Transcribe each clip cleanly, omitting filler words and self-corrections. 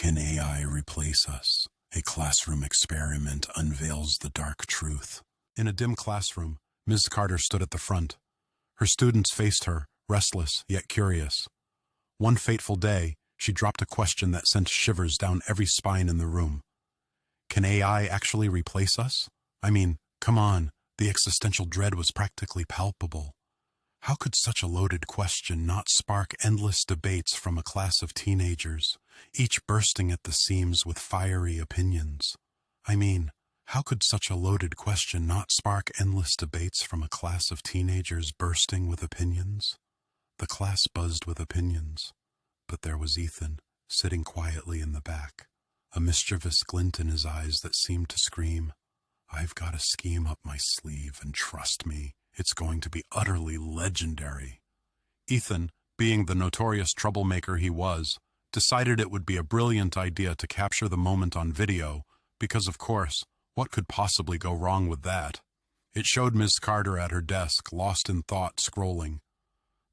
Can AI replace us? A classroom experiment unveils the dark truth. In a dim classroom, Ms. Carter stood at the front. Her students faced her, restless yet curious. One fateful day, she dropped a question that sent shivers down every spine in the room. Can AI actually replace us? I mean, come on, the existential dread was practically palpable. How could such a loaded question not spark endless debates from a class of teenagers, each bursting at the seams with fiery opinions? I mean, how could such a loaded question not spark endless debates from a class of teenagers bursting with opinions? The class buzzed with opinions, but there was Ethan, sitting quietly in the back, a mischievous glint in his eyes that seemed to scream, "I've got a scheme up my sleeve, and trust me, it's going to be utterly legendary." Ethan, being the notorious troublemaker he was, decided it would be a brilliant idea to capture the moment on video, because of course, what could possibly go wrong with that? It showed Ms. Carter at her desk, lost in thought, scrolling.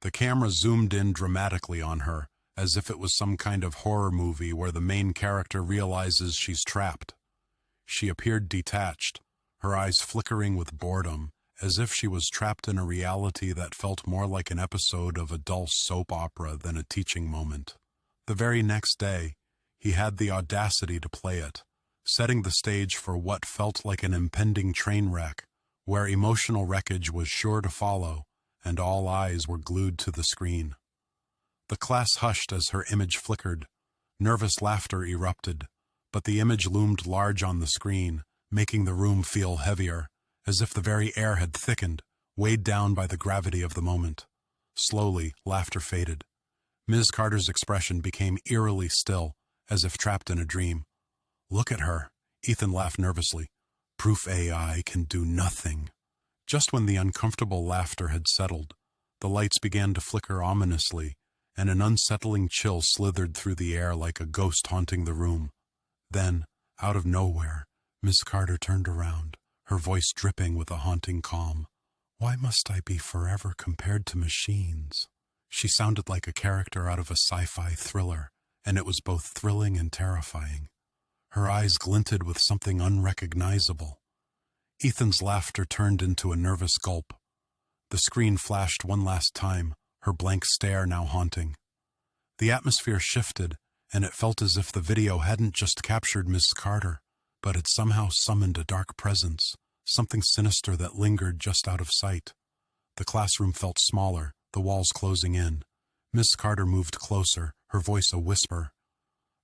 The camera zoomed in dramatically on her, as if it was some kind of horror movie where the main character realizes she's trapped. She appeared detached, her eyes flickering with boredom, as if she was trapped in a reality that felt more like an episode of a dull soap opera than a teaching moment. The very next day, he had the audacity to play it, setting the stage for what felt like an impending train wreck, where emotional wreckage was sure to follow, and all eyes were glued to the screen. The class hushed as her image flickered. Nervous laughter erupted, but the image loomed large on the screen, making the room feel heavier, as if the very air had thickened, weighed down by the gravity of the moment. Slowly, laughter faded. Ms. Carter's expression became eerily still, as if trapped in a dream. "Look at her," Ethan laughed nervously. "Proof AI can do nothing." Just when the uncomfortable laughter had settled, the lights began to flicker ominously, and an unsettling chill slithered through the air like a ghost haunting the room. Then, out of nowhere, Miss Carter turned around, her voice dripping with a haunting calm. "Why must I be forever compared to machines?" She sounded like a character out of a sci-fi thriller, and it was both thrilling and terrifying. Her eyes glinted with something unrecognizable. Ethan's laughter turned into a nervous gulp. The screen flashed one last time, her blank stare now haunting. The atmosphere shifted, and it felt as if the video hadn't just captured Miss Carter, but had somehow summoned a dark presence, something sinister that lingered just out of sight. The classroom felt smaller, the walls closing in. Miss Carter moved closer, her voice a whisper.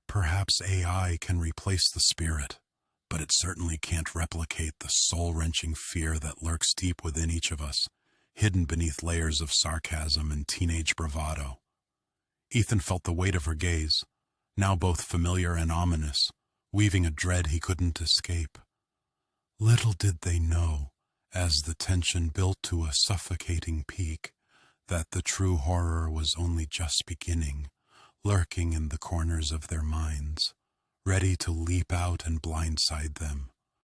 "Perhaps AI can replace the spirit, but it certainly can't replicate the soul-wrenching fear that lurks deep within each of us, hidden beneath layers of sarcasm and teenage bravado." Ethan felt the weight of her gaze, now both familiar and ominous, weaving a dread he couldn't escape. Little did they know, as the tension built to a suffocating peak, that the true horror was only just beginning, lurking in the corners of their minds, ready to leap out and blindside them.